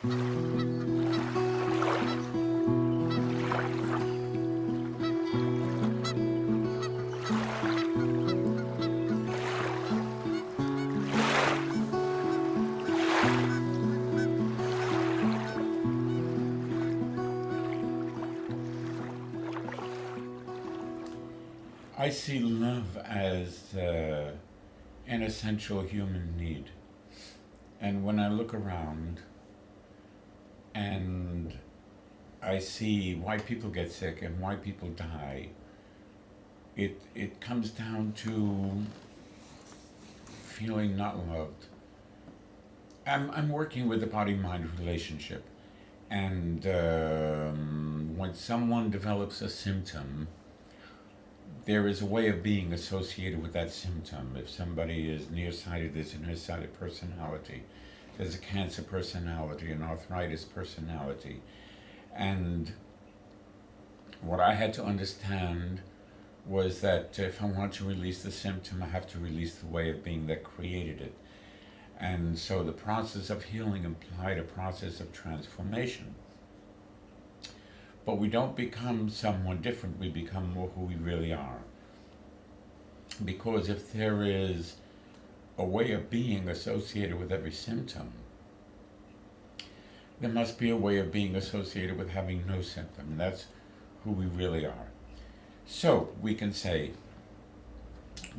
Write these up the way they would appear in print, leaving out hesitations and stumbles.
I see love as an essential human need. And when I look around and I see why people get sick and why people die, it comes down to feeling not loved. I'm working with the body mind relationship. And when someone develops a symptom, there is a way of being associated with that symptom. If somebody is nearsighted, there's a nearsighted personality. There's a cancer personality, an arthritis personality. And what I had to understand was that if I want to release the symptom, I have to release the way of being that created it. And so the process of healing implied a process of transformation. But we don't become someone different, we become more who we really are. Because if there is a way of being associated with every symptom, there must be a way of being associated with having no symptom. And that's who we really are. So we can say,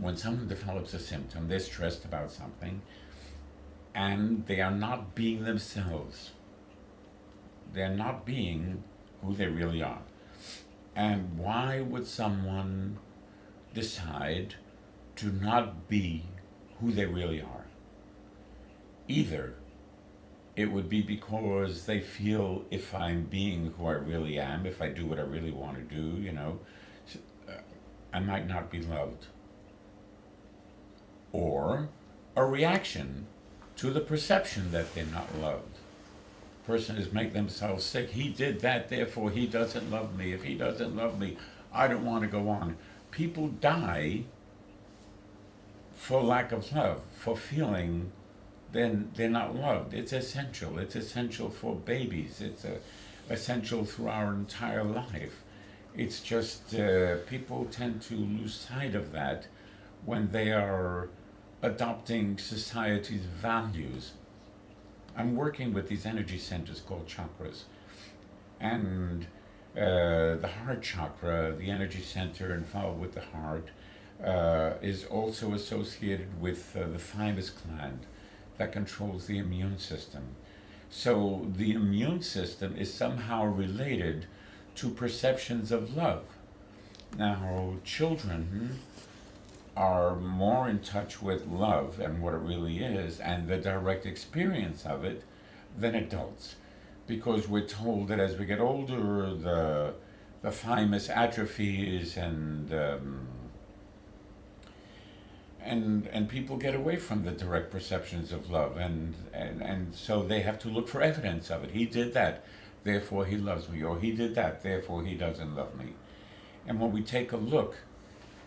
when someone develops a symptom, they're stressed about something, and they are not being themselves. They're not being who they really are. And why would someone decide to not be who they really are? Either it would be because they feel, if I'm being who I really am, if I do what I really want to do, I might not be loved. Or a reaction to the perception that they're not loved. Person is make themselves sick. He did that, therefore he doesn't love me. If he doesn't love me, I don't want to go on. People die for lack of love, for feeling then they're not loved. It's essential. It's essential for babies. It's essential through our entire life. It's just people tend to lose sight of that when they are adopting society's values. I'm working with these energy centers called chakras. And the heart chakra, the energy center involved with the heart, is also associated with the thymus gland that controls the immune system. So the immune system is somehow related to perceptions of love. Now, children are more in touch with love and what it really is and the direct experience of it than adults, because we're told that as we get older, the thymus atrophies and people get away from the direct perceptions of love, and so they have to look for evidence of it. He did that, therefore he loves me, or he did that, therefore he doesn't love me. And when we take a look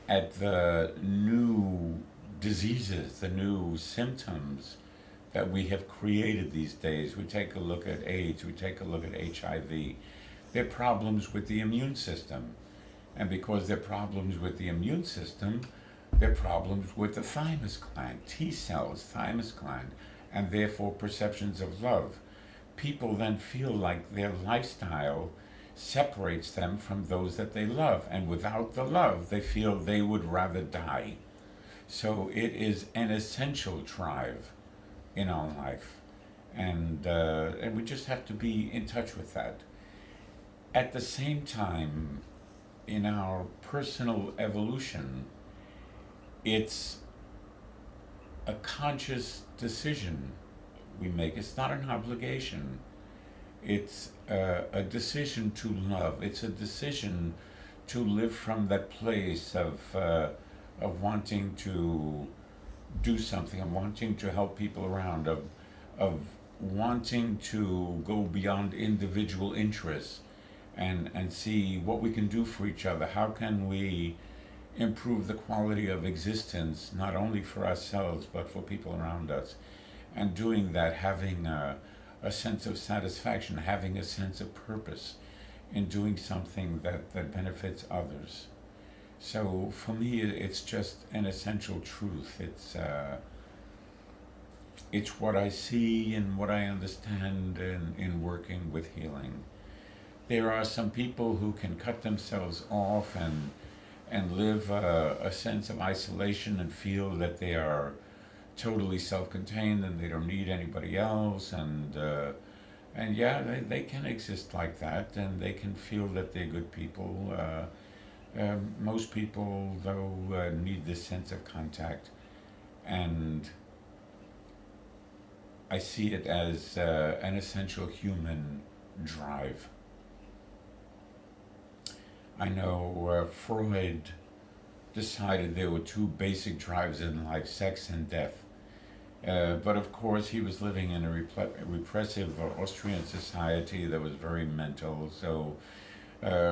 at the new diseases, the new symptoms that we have created these days, we take a look at AIDS, we take a look at HIV, they're problems with the immune system. And because they're problems with the immune system, they're problems with the thymus gland, T cells, thymus gland, and therefore perceptions of love. People then feel like their lifestyle separates them from those that they love, and without the love, they feel they would rather die. So it is an essential drive in our life, and we just have to be in touch with that. At the same time, in our personal evolution, it's a conscious decision we make. It's not an obligation. It's a decision to love. It's a decision to live from that place of wanting to do something, of wanting to help people around, of wanting to go beyond individual interests and see what we can do for each other. How can we improve the quality of existence, not only for ourselves, but for people around us? And doing that, having a a sense of satisfaction, having a sense of purpose in doing something that benefits others. So for me, it's just an essential truth. It's what I see and what I understand in working with healing. There are some people who can cut themselves off and live a sense of isolation and feel that they are totally self-contained and they don't need anybody else, and yeah, they can exist like that, and they can feel that they're good people. Most people, though, need this sense of contact, and I see it as an essential human drive. I know Freud decided there were two basic drives in life: sex and death. But of course, he was living in a repressive Austrian society that was very mental. So,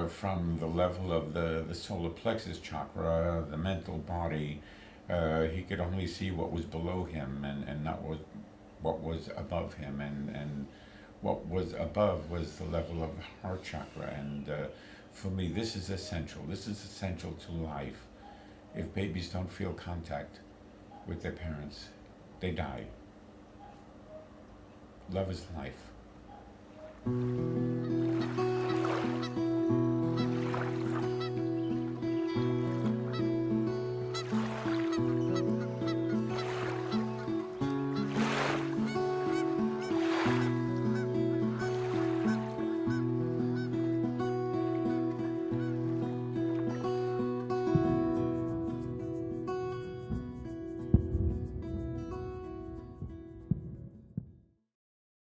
from the level of the solar plexus chakra, the mental body, he could only see what was below him, and not what was above him. And what was above was the level of the heart chakra. And for me, this is essential. This is essential to life. If babies don't feel contact with their parents, they die. Love is life.